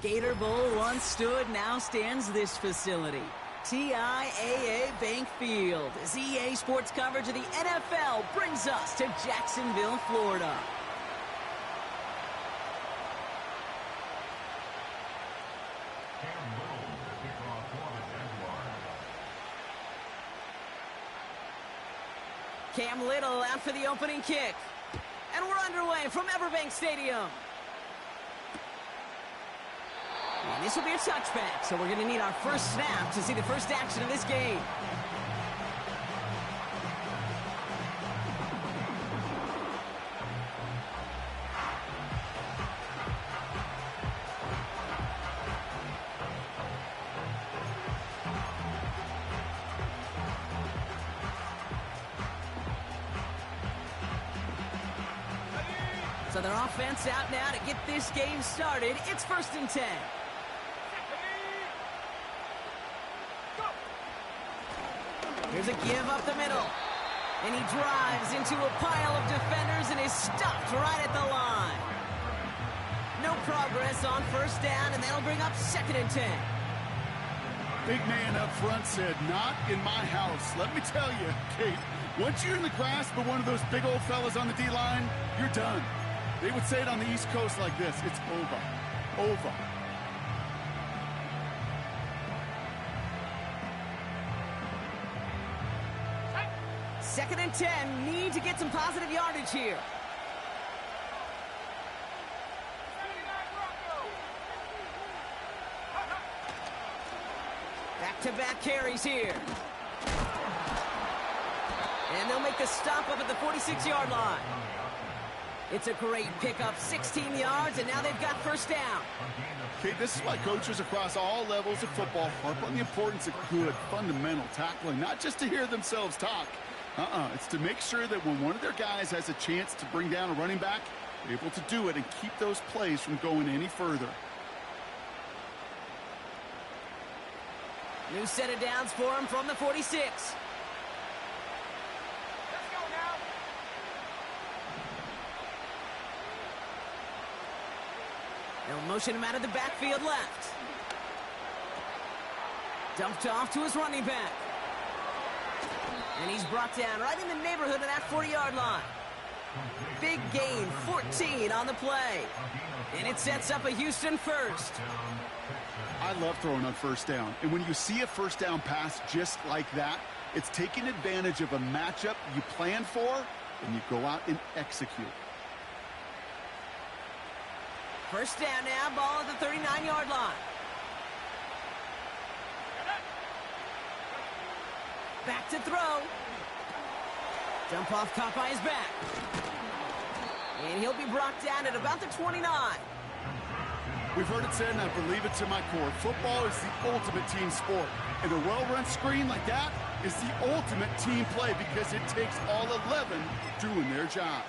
Gator Bowl once stood, now stands this facility. TIAA Bank Field, as EA Sports coverage of the NFL brings us to Jacksonville, Florida. Cam Little out for the opening kick. And we're underway from Everbank Stadium. And this will be a touchback, so we're going to need our first snap to see the first action of this game. So their offense out now to get this game started. It's 1st and 10. Here's a give up the middle. And he drives into a pile of defenders and is stopped right at the line. No progress on 1st down, and that'll bring up 2nd and 10. Big man up front said, "Not in my house." Let me tell you, Kate, once you're in the grasp of one of those big old fellas on the D-line, you're done. They would say it on the East Coast like this: it's over. Over. 2nd and 10, need to get some positive yardage here. Back-to-back carries here. And they'll make the stop up at the 46-yard line. It's a great pickup, 16 yards, and now they've got 1st down. Okay, this is why coaches across all levels of football harp on the importance of good, fundamental tackling, not just to hear themselves talk. It's to make sure that when one of their guys has a chance to bring down a running back, they're able to do it and keep those plays from going any further. New set of downs for him from the 46. They'll motion him out of the backfield left. Dumped off to his running back. And he's brought down right in the neighborhood of that 40-yard line. Big gain, 14 on the play. And it sets up a Houston 1st. I love throwing on 1st down. And when you see a 1st down pass just like that, it's taking advantage of a matchup you plan for, and you go out and execute. 1st down now, ball at the 39-yard line. Back to throw. Dump off Popeye's back. And he'll be brought down at about the 29. We've heard it said, and I believe it to my core, football is the ultimate team sport. And a well-run screen like that is the ultimate team play because it takes all 11 doing their job.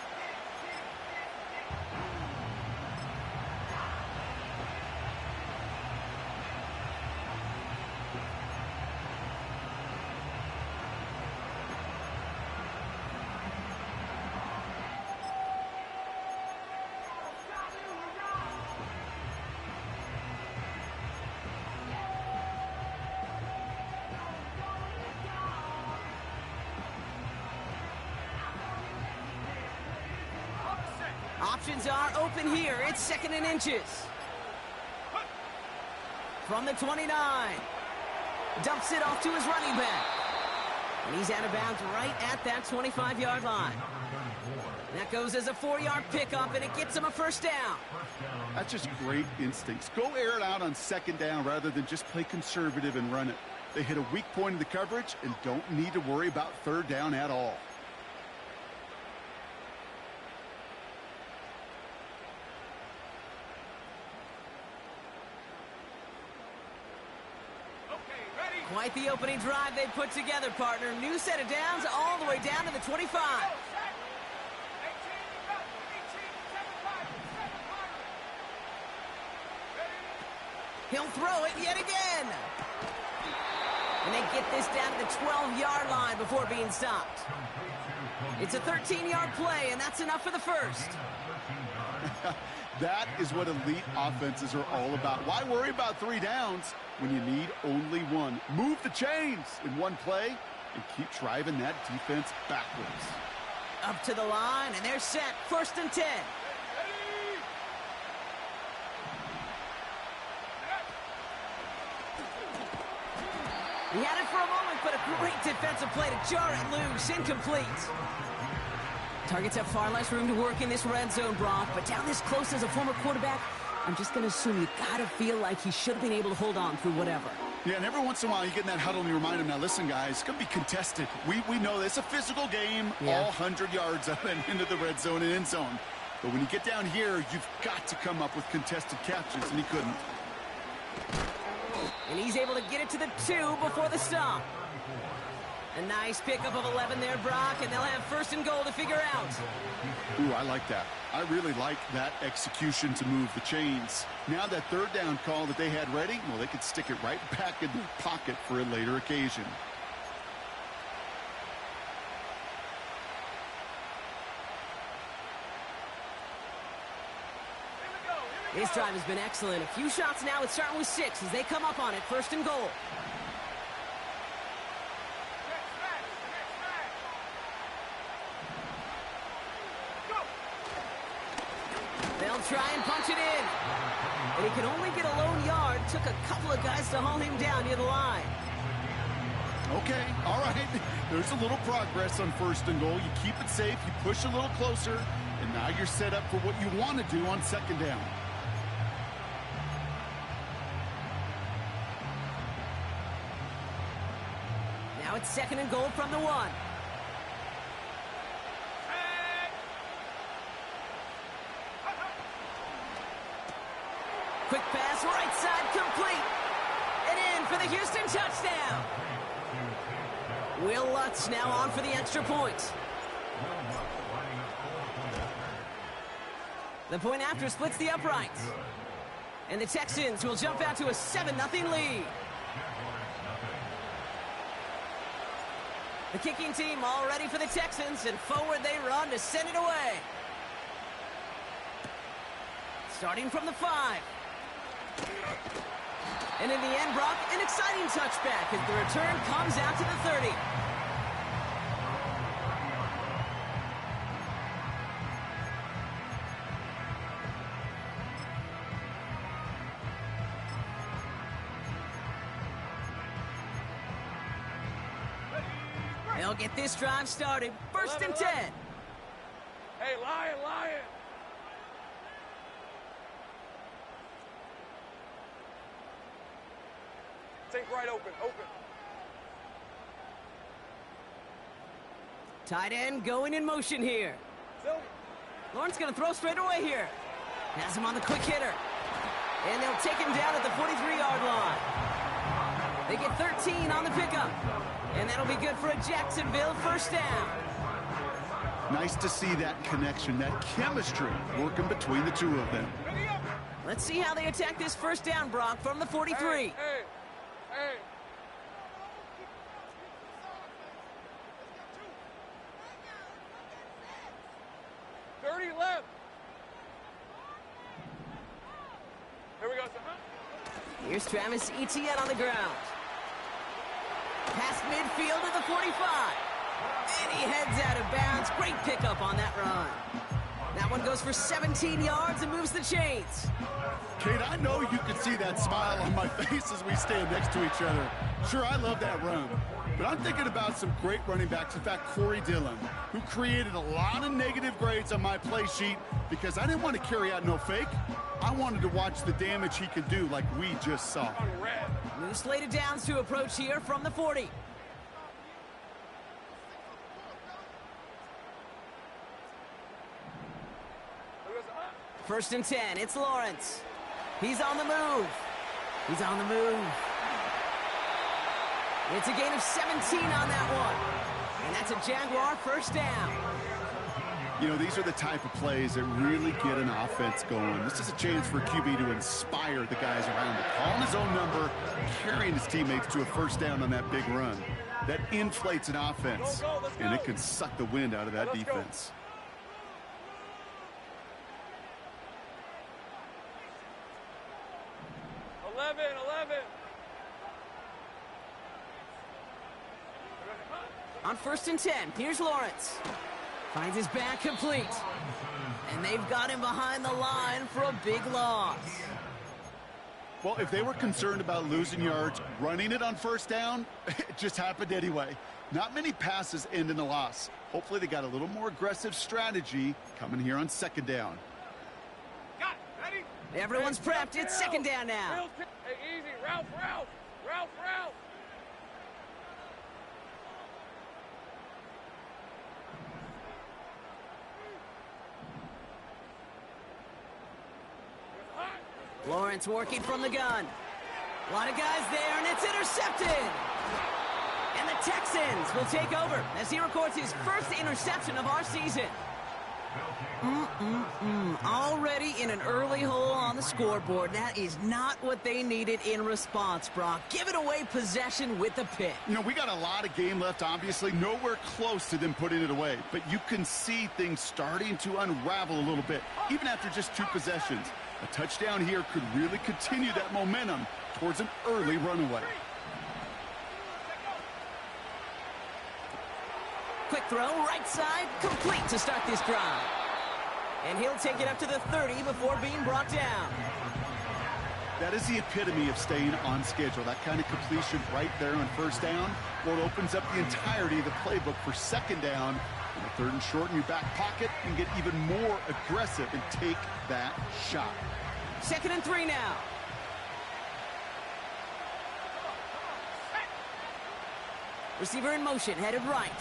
Options are open here. It's 2nd and inches. From the 29. Dumps it off to his running back. And he's out of bounds right at that 25-yard line. That goes as a 4-yard pickup, and it gets him a 1st down. That's just great instincts. Go air it out on 2nd down rather than just play conservative and run it. They hit a weak point in the coverage and don't need to worry about 3rd down at all. Quite the opening drive they put together, partner. New set of downs all the way down to the 25. He'll throw it yet again. And they get this down to the 12-yard line before being stopped. It's a 13-yard play, and that's enough for the 1st. That is what elite offenses are all about. Why worry about 3 downs when you need only 1? Move the chains in one play and keep driving that defense backwards. Up to the line, and they're set. 1st and 10. He had it for a moment, but a great defensive play to jar it loose. Incomplete. Targets have far less room to work in this red zone, Brock, but down this close as a former quarterback, I'm just going to assume you got to feel like he should have been able to hold on through whatever. Yeah, and every once in a while you get in that huddle and you remind him, now listen, guys, it's going to be contested. We know this. It's a physical game, all 100 yards up and into the red zone and end zone. But when you get down here, you've got to come up with contested catches, and he couldn't. And he's able to get it to the 2 before the stop. A nice pickup of 11 there, Brock, and they'll have 1st and goal to figure out. Ooh, I like that. I really like that execution to move the chains. Now that 3rd down call that they had ready, well, they could stick it right back in their pocket for a later occasion. This drive has been excellent. A few shots now. It's starting with 6 as they come up on it. 1st and goal. They'll try and punch it in. And he can only get a lone yard. Took a couple of guys to haul him down near the line. Okay, all right. There's a little progress on 1st and goal. You keep it safe. You push a little closer. And now you're set up for what you want to do on 2nd down. Now it's 2nd and goal from the 1. Quick pass, right side, complete. And in for the Houston touchdown. Will Lutz now on for the extra point. The point after splits the uprights. And the Texans will jump out to a 7-0 lead. The kicking team all ready for the Texans, and forward they run to send it away. Starting from the 5. And in the end, Brock, an exciting touchback as the return comes out to the 30. They'll get this drive started. 1st and 10. Hey, Lion! Take right, open. Tight end going in motion here. Lawrence going to throw straight away here. Has him on the quick hitter. And they'll take him down at the 43-yard line. They get 13 on the pickup. And that'll be good for a Jacksonville 1st down. Nice to see that connection, that chemistry working between the 2 of them. Let's see how they attack this 1st down, Brock, from the 43. Hey. 30 left. Here we go, son. Here's Travis Etienne on the ground. Past midfield to the 45. And he heads out of bounds. Great pickup on that run. That one goes for 17 yards and moves the chains. Kate, I know you can see that smile on my face as we stand next to each other. Sure, I love that run. But I'm thinking about some great running backs. In fact, Corey Dillon, who created a lot of negative grades on my play sheet because I didn't want to carry out no fake. I wanted to watch the damage he could do like we just saw. New slated downs to approach here from the 40. First and 10, it's Lawrence. He's on the move. It's a gain of 17 on that one. And that's a Jaguar 1st down. You know, these are the type of plays that really get an offense going. This is a chance for QB to inspire the guys around him. Calling his own number, carrying his teammates to a 1st down on that big run. That inflates an offense, and it can suck the wind out of that defense. 11, 11. On 1st and 10, here's Lawrence. Finds his back complete. And they've got him behind the line for a big loss. Well, if they were concerned about losing yards, running it on 1st down, it just happened anyway. Not many passes end in a loss. Hopefully they got a little more aggressive strategy coming here on 2nd down. Got it. Ready? Everyone's prepped. It's 2nd down now. Hey, easy. Ralph, Ralph. Ralph, Ralph. Lawrence working from the gun. A lot of guys there, and it's intercepted. And the Texans will take over as he records his first interception of our season. Already in an early hole on the scoreboard. That is not what they needed in response, Brock. Give it away possession with the pick. You know, we got a lot of game left, obviously. Nowhere close to them putting it away. But you can see things starting to unravel a little bit, even after just 2 possessions. A touchdown here could really continue that momentum towards an early runaway. Quick throw, right side, complete to start this drive. And he'll take it up to the 30 before being brought down. That is the epitome of staying on schedule. That kind of completion right there on 1st down. Well, it opens up the entirety of the playbook for 2nd down. On the 3rd and short in your back pocket, and get even more aggressive and take that shot. 2nd and 3 now. Receiver in motion, headed right.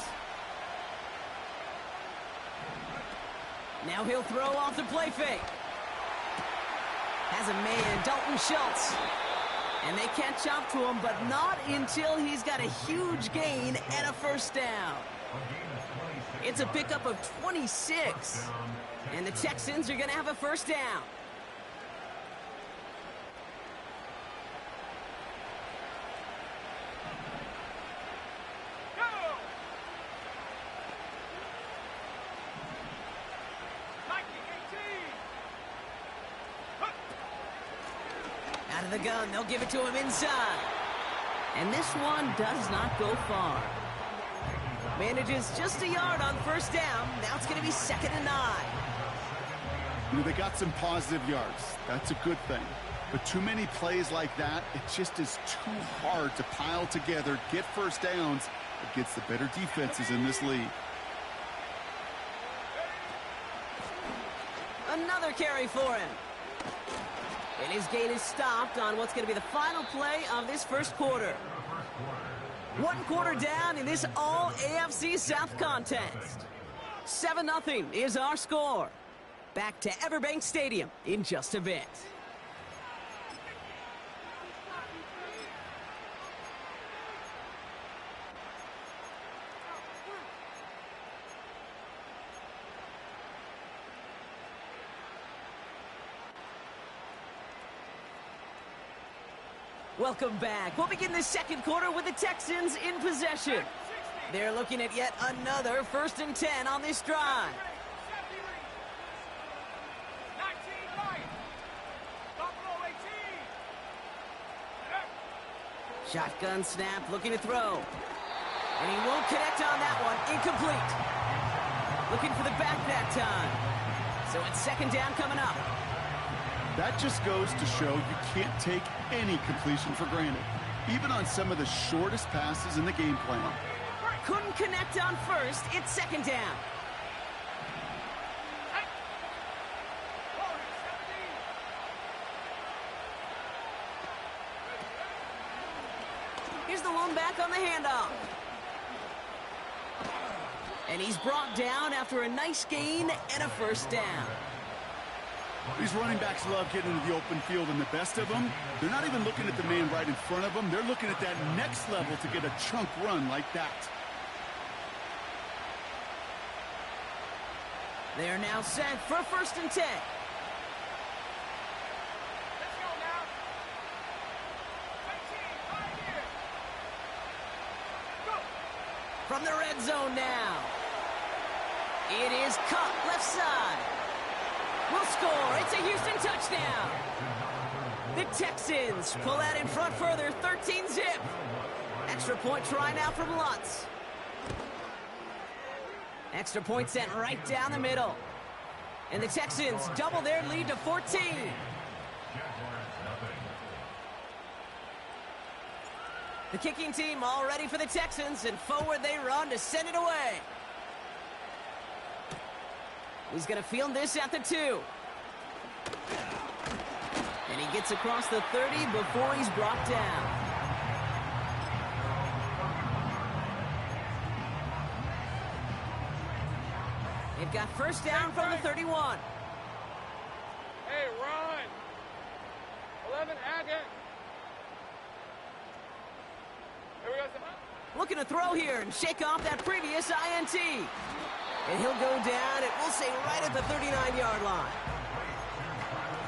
Now he'll throw off the play fake. Has a man, Dalton Schultz. And they catch up to him, but not until he's got a huge gain and a 1st down. It's a pickup of 26. And the Texans are going to have a 1st down. Out of the gun, they'll give it to him inside. And this one does not go far. Manages just a yard on 1st down. Now it's going to be 2nd and 9. You know, they got some positive yards. That's a good thing. But too many plays like that, it just is too hard to pile together, get 1st downs against the better defenses in this league. Another carry for him. And his gain is stopped on what's going to be the final play of this 1st quarter. 1 quarter down in this all-AFC South contest. 7-0 is our score. Back to Everbank Stadium in just a bit. Welcome back. We'll begin the 2nd quarter with the Texans in possession. They're looking at yet another 1st and 10 on this drive. Shotgun snap, looking to throw. And he won't connect on that one. Incomplete. Looking for the back that time. So it's 2nd down coming up. That just goes to show you can't take any completion for granted, even on some of the shortest passes in the game plan. Couldn't connect on 1st. It's 2nd down. Here's the lone back on the handoff. And he's brought down after a nice gain and a 1st down. These running backs love getting into the open field, and the best of them, they're not even looking at the man right in front of them. They're looking at that next level to get a chunk run like that. They are now set for 1st and 10. Let's go now. 19, right here. Go. From the red zone now. It is Cup left side. Will score. It's a Houston touchdown. The Texans pull out in front further, 13-zip. Extra point try now from Lutz. Extra point sent right down the middle. And the Texans double their lead to 14. The kicking team all ready for the Texans, and forward they run to send it away. He's going to field this at the 2. And he gets across the 30 before he's brought down. They've got first down from the 31. Hey, run. 11, Hackett. Here we go, Simon. Looking to throw here and shake off that previous INT. And he'll go down, and we'll say right at the 39-yard line.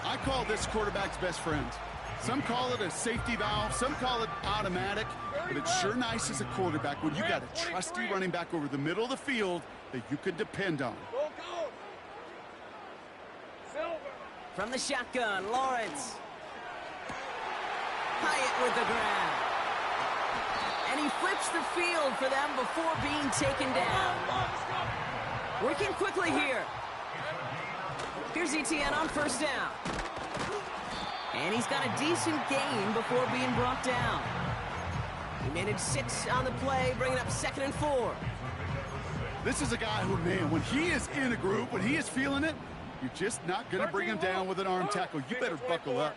I call this quarterback's best friend. Some call it a safety valve, some call it automatic, but it's sure nice as a quarterback when you got a trusty running back over the middle of the field that you can depend on. Go, go. Silver. From the shotgun, Lawrence. Hyatt with the grab. And he flips the field for them before being taken down. Working quickly here. Here's Etienne on first down. And he's got a decent gain before being brought down. He managed 6 on the play, bringing up 2nd and 4. This is a guy who, man, when he is in a group, when he is feeling it, you're just not going to bring him down with an arm tackle. You better buckle up.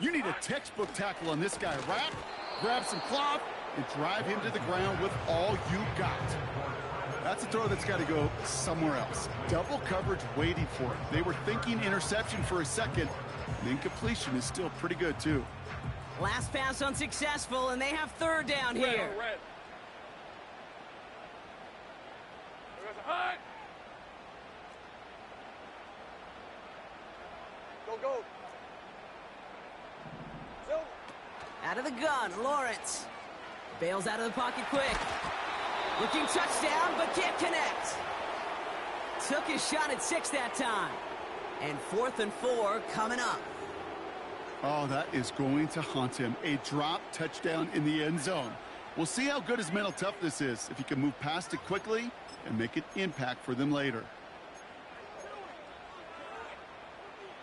You need a textbook tackle on this guy. Wrap, grab some cloth, and drive him to the ground with all you got. That's a throw that's got to go somewhere else. Double coverage waiting for it. They were thinking interception for a second. And incompletion is still pretty good, too. Last pass unsuccessful, and they have third down here. Red. Go, go. Silver. Out of the gun, Lawrence. Bails out of the pocket quick. Looking touchdown, but can't connect. Took his shot at 6 that time. And 4th and 4 coming up. Oh, that is going to haunt him. A drop touchdown in the end zone. We'll see how good his mental toughness is, if he can move past it quickly and make an impact for them later.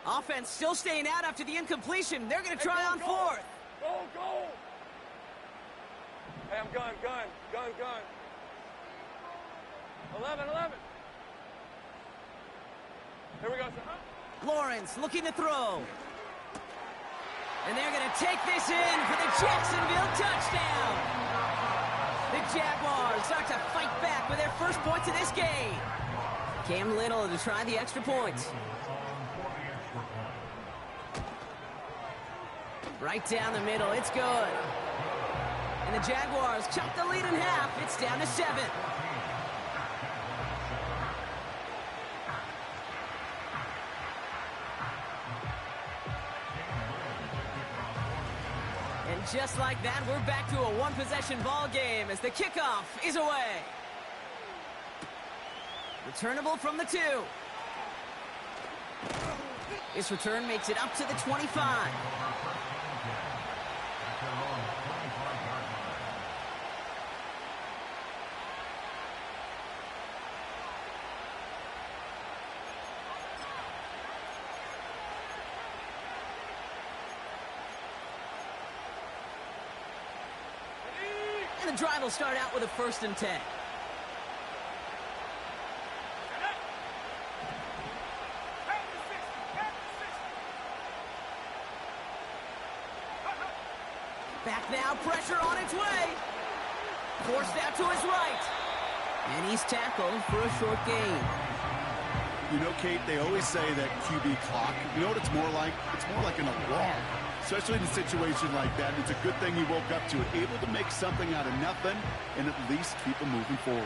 Offense still staying out after the incompletion. They're going to try on 4th. Go, go. Hey, I'm gun. 11. Here we go, sir. Lawrence looking to throw. And they're going to take this in for the Jacksonville touchdown. The Jaguars start to fight back with their first points of this game. Cam Little to try the extra points. Right down the middle, it's good. And the Jaguars chop the lead in half. It's down to 7. And just like that, we're back to a one-possession ball game as the kickoff is away. Returnable from the 2. This return makes it up to the 25. And the drive will start out with a 1st and 10. Back now, pressure on its way. Forced out to his right. And he's tackled for a short gain. You know, Kate, they always say that QB clock, you know what it's more like? It's more like an alarm. Especially in a situation like that. It's a good thing he woke up to it. Able to make something out of nothing and at least keep him moving forward.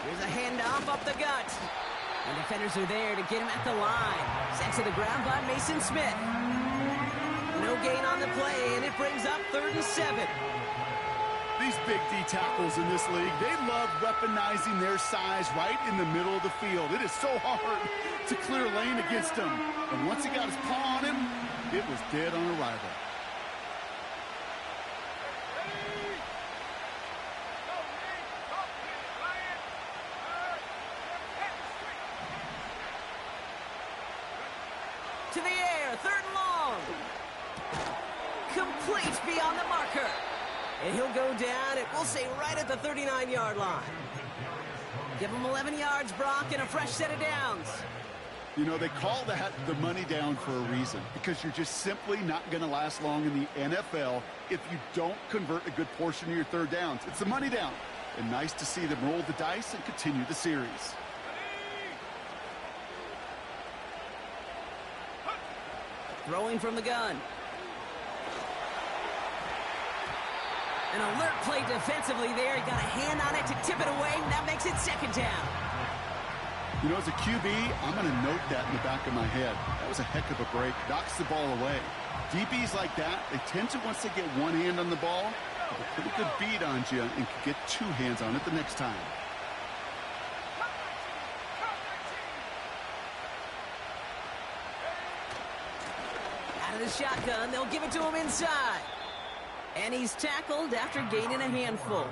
Here's a handoff up the gut. And defenders are there to get him at the line. Sent to the ground by Mason Smith. No gain on the play, and it brings up 3rd and 7. These big D tackles in this league, they love weaponizing their size right in the middle of the field. It is so hard to clear lane against him. And once he got his paw on him, it was dead on arrival. To the air, 3rd and long. Complete beyond the marker. And he'll go down, and we'll say right at the 39-yard line. Give him 11 yards, Brock, and a fresh set of downs. You know, they call that the money down for a reason, because you're just simply not going to last long in the NFL if you don't convert a good portion of your 3rd downs. It's the money down. And nice to see them roll the dice and continue the series. Throwing from the gun. An alert play defensively there. He got a hand on it to tip it away, and that makes it 2nd down. You know, as a QB, I'm going to note that in the back of my head. That was a heck of a break. Knocks the ball away. DBs like that, they tend to, once they get one hand on the ball, have a pretty good beat on you and can get 2 hands on it the next time. Out of the shotgun, they'll give it to him inside. And he's tackled after gaining a handful.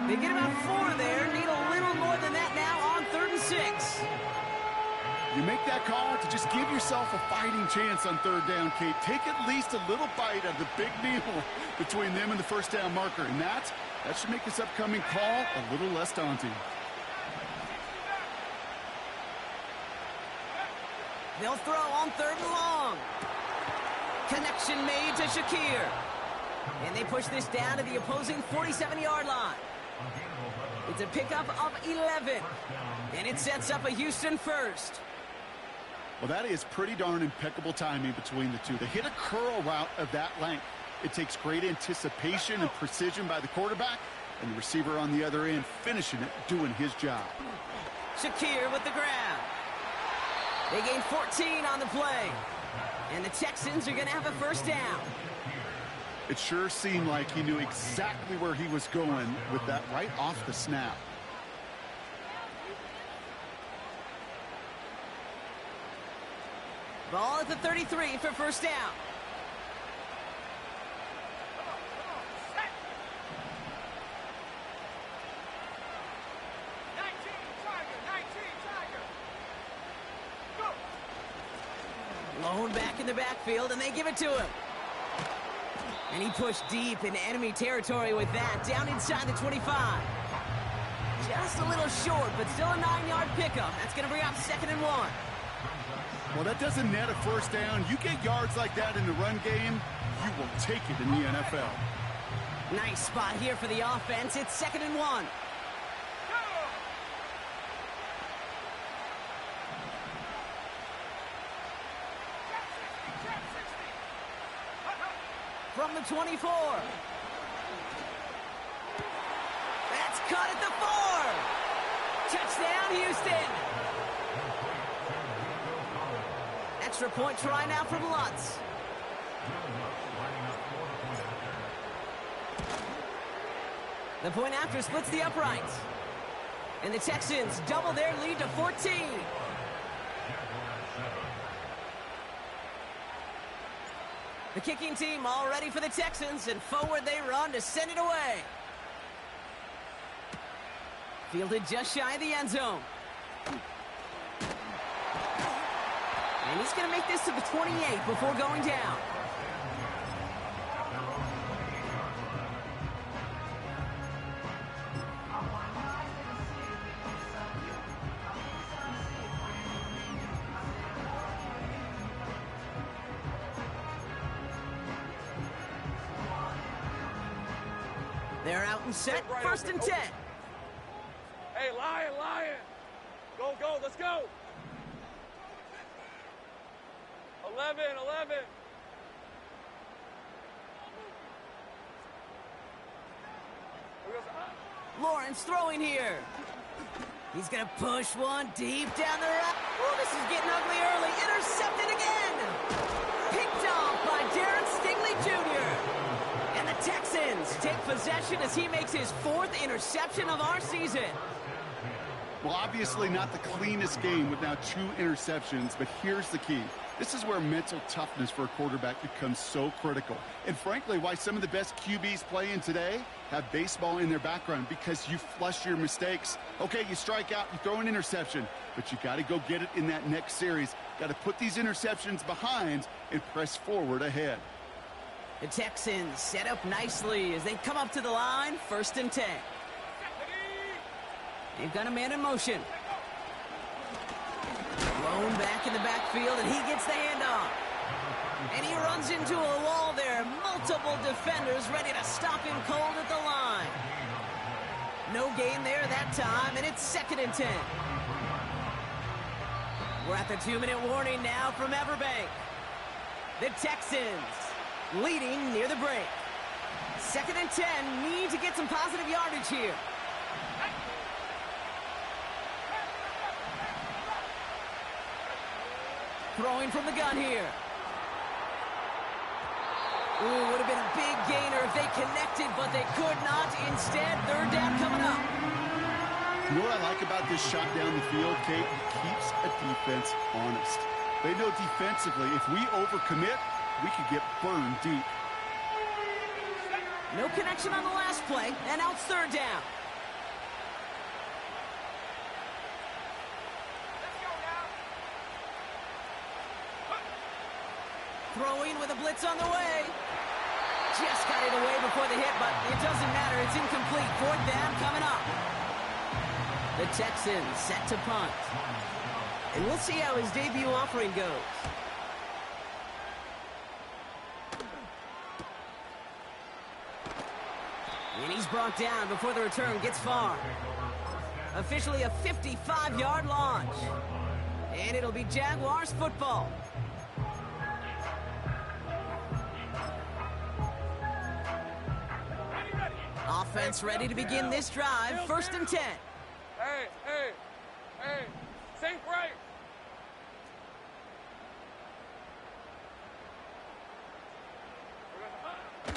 They get about 4 there. Need a little more than that now on 3rd and 6. You make that call to just give yourself a fighting chance on 3rd down, Kate. Take at least a little bite of the big meal between them and the 1st down marker. And that should make this upcoming call a little less daunting. They'll throw on 3rd and long. Connection made to Shakir. And they push this down to the opposing 47-yard line. It's a pickup of 11. And it sets up a Houston 1st. Well, that is pretty darn impeccable timing between the two. They hit a curl route of that length. It takes great anticipation and precision by the quarterback, and the receiver on the other end finishing it, doing his job. Shakir with the grab. They gain 14 on the play. And the Texans are going to have a 1st down. It sure seemed like he knew exactly where he was going with that right off the snap. Ball at the 33 for 1st down. Lone back in the backfield, and they give it to him. And he pushed deep into enemy territory with that, down inside the 25. Just a little short, but still a 9-yard pickup. That's going to bring up 2nd and 1. Well, that doesn't net a 1st down. You get yards like that in the run game, you will take it in the NFL. Nice spot here for the offense. It's 2nd and 1. From the 24. That's cut at the 4. Touchdown, Houston. Extra point try now from Lutz. The point after splits the uprights. And the Texans double their lead to 14. The kicking team all ready for the Texans, and forward they run to send it away. Fielded just shy of the end zone. And he's going to make this to the 28 before going down. They're out and set, Right 1st and 10. Hey, Lion, Lion. Go, go, let's go. 11. Lawrence throwing here. He's going to push one deep down the road. Oh, this is getting ugly early. Intercepted again. Picked off by Darren Stingley Jr. And the Texans Texans take possession as he makes his 4th interception of our season. Well, obviously not the cleanest game with now 2 interceptions, but here's the key. This is where mental toughness for a quarterback becomes so critical. And frankly, why some of the best QBs playing today have baseball in their background, because you flush your mistakes. Okay, you strike out, you throw an interception, but you got to go get it in that next series. Got to put these interceptions behind and press forward ahead. The Texans set up nicely as they come up to the line, 1st and 10. They've got a man in motion. Thrown back in the backfield, and he gets the handoff. And he runs into a wall there. Multiple defenders ready to stop him cold at the line. No gain there that time, and it's 2nd and 10. We're at the 2-minute warning now from Everbank. The Texans leading near the break. 2nd and 10, need to get some positive yardage here. Throwing from the gun here. Ooh, would have been a big gainer if they connected, but they could not. Instead, 3rd down coming up. You know what I like about this shot down the field, Kate? It keeps a defense honest. They know defensively, if we overcommit, we could get burned deep. No connection on the last play, and now it's 3rd down. Throwing with a blitz on the way. Just got it away before the hit, but it doesn't matter. It's incomplete. 4th down coming up. The Texans set to punt. And we'll see how his debut offering goes. And he's brought down before the return gets far. Officially a 55-yard launch. And it'll be Jaguars football. Offense ready to begin this drive. 1st and 10. Hey, safe right.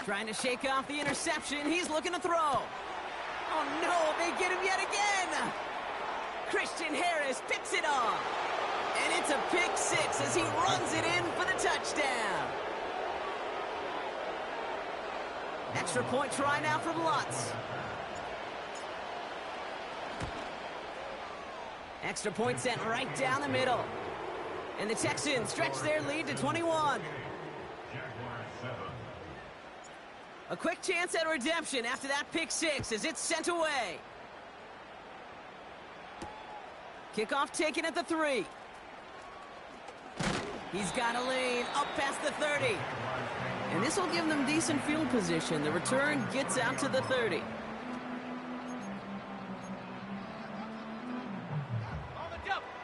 Trying to shake off the interception. He's looking to throw. Oh, no, they get him yet again. Christian Harris picks it off. And it's a pick 6 as he runs it in for the touchdown. Extra point try now from Lutz. Extra point sent right down the middle. And the Texans stretch their lead to 21. A quick chance at redemption after that pick 6 as it's sent away. Kickoff taken at the 3. He's got a lane up past the 30. And this will give them decent field position. The return gets out to the 30.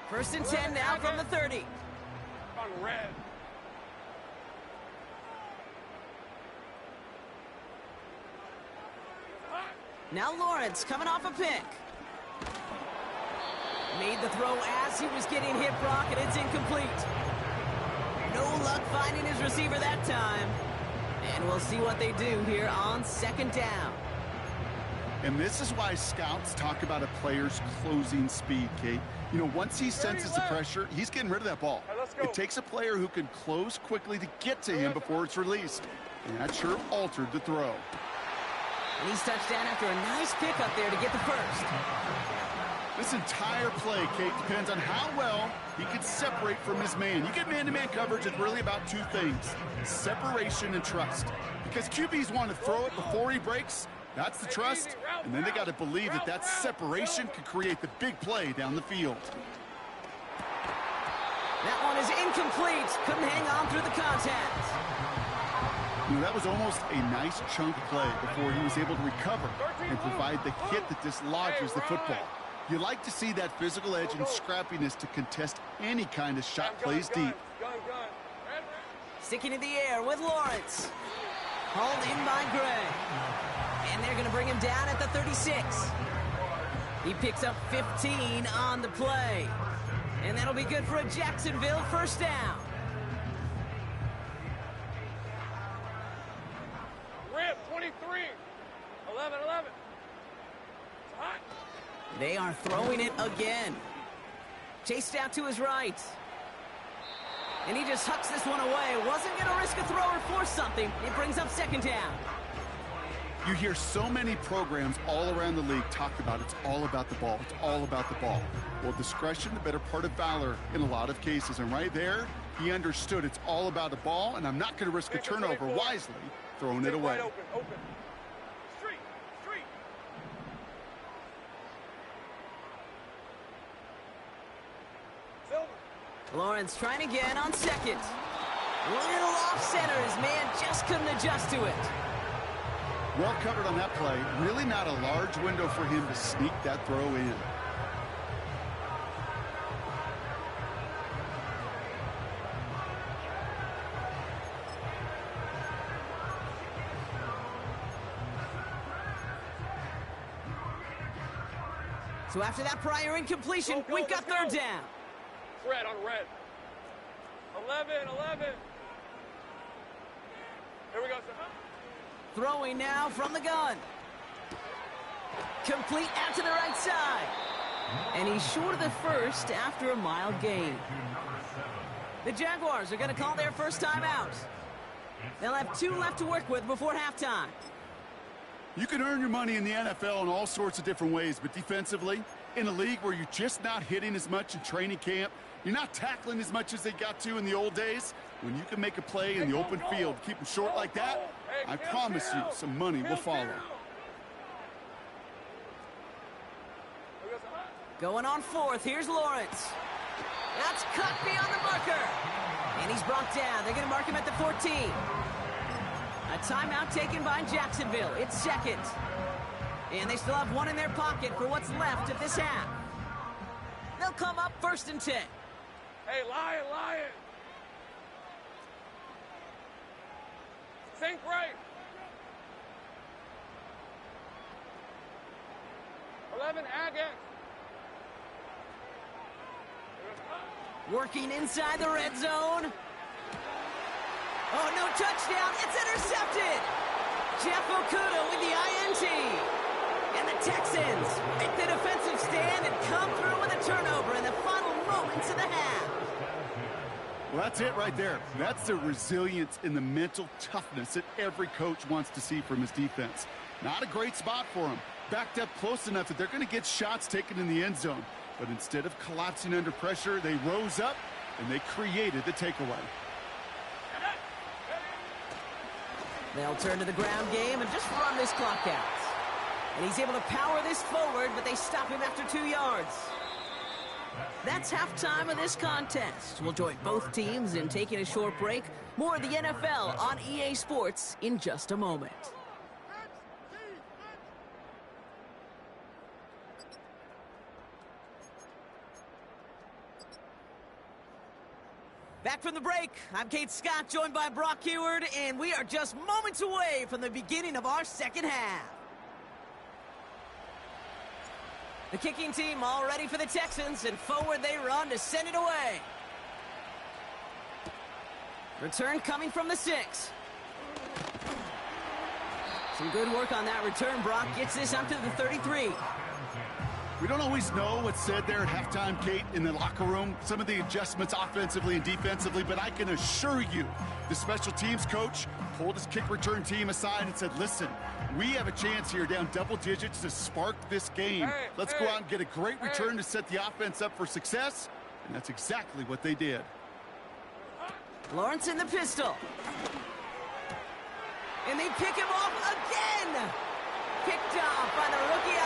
First and 10 now from the 30. On red. Now Lawrence coming off a pick. Made the throw as he was getting hit, Brock, and it's incomplete. No luck finding his receiver that time. And we'll see what they do here on 2nd down. And this is why scouts talk about a player's closing speed, Kate. You know, once he senses the pressure, he's getting rid of that ball. It takes a player who can close quickly to get to him before it's released. And that sure altered the throw. And he's touched down after a nice pick up there to get the first. This entire play, Kate, depends on how well he can separate from his man. You get man-to-man coverage, it's really about 2 things: separation and trust. Because QBs want to throw it before he breaks. That's the trust. And then they got to believe that that separation could create the big play down the field. That one is incomplete. Couldn't hang on through the contact. You know, that was almost a nice chunk play before he was able to recover and provide the hit that dislodges the football. You like to see that physical edge and scrappiness to contest any kind of shot plays deep. Sticking in the air with Lawrence. Hauled in by Gray. And they're going to bring him down at the 36. He picks up 15 on the play. And that'll be good for a Jacksonville first down. Red 23. They are throwing it again. Chased out to his right. And he just hucks this one away. Wasn't going to risk a throw or force something. It brings up second down. You hear so many programs all around the league talk about it's all about the ball. It's all about the ball. Well, discretion, the better part of valor in a lot of cases. And right there, he understood it's all about the ball, and I'm not going to risk a turnover wisely, throwing it away. Open. Street. Silver. Lawrence trying again on second. Little off center. His man just couldn't adjust to it. Well covered on that play. Really not a large window for him to sneak that throw in. So after that prior incompletion, we've got third down. Red on red. 11. Here we go, sir. Throwing now from the gun. Complete out to the right side. And he's short of the first after a mild gain. The Jaguars are going to call their first time out. They'll have 2 left to work with before halftime. You can earn your money in the NFL in all sorts of different ways, but defensively, in a league where you're just not hitting as much in training camp, you're not tackling as much as they got to in the old days, when you can make a play in the open field, keep them short like that, I promise you some money will follow. Going on fourth, here's Lawrence. That's cut beyond the marker. And he's brought down. They're going to mark him at the 14. A timeout taken by Jacksonville. It's second. And they still have 1 in their pocket for what's left of this half. They'll come up 1st and 10. Hey, Lion. Think right. 11, Agate. Working inside the red zone. Oh, no touchdown. It's intercepted. Jeff Okudah with the INT. And the Texans make the defensive stand and come through with a turnover in the final moments of the half. Well, that's it right there. That's the resilience and the mental toughness that every coach wants to see from his defense. Not a great spot for him. Backed up close enough that they're going to get shots taken in the end zone. But instead of collapsing under pressure, they rose up and they created the takeaway. They'll turn to the ground game and just run this clock out. And he's able to power this forward, but they stop him after 2 yards. That's halftime of this contest. We'll join both teams in taking a short break. More of the NFL on EA Sports in just a moment. Back from the break, I'm Kate Scott, joined by Brock Huard, and we are just moments away from the beginning of our second half. The kicking team all ready for the Texans, and forward they run to send it away. Return coming from the 6. Some good work on that return. Brock gets this up to the 33. We don't always know what's said there at halftime, Kate, in the locker room, some of the adjustments offensively and defensively, but I can assure you the special teams coach pulled his kick return team aside and said, listen, we have a chance here down double digits to spark this game. Let's go out and get a great return to set the offense up for success, and that's exactly what they did. Lawrence in the pistol. And they pick him off again. Picked off by the rookie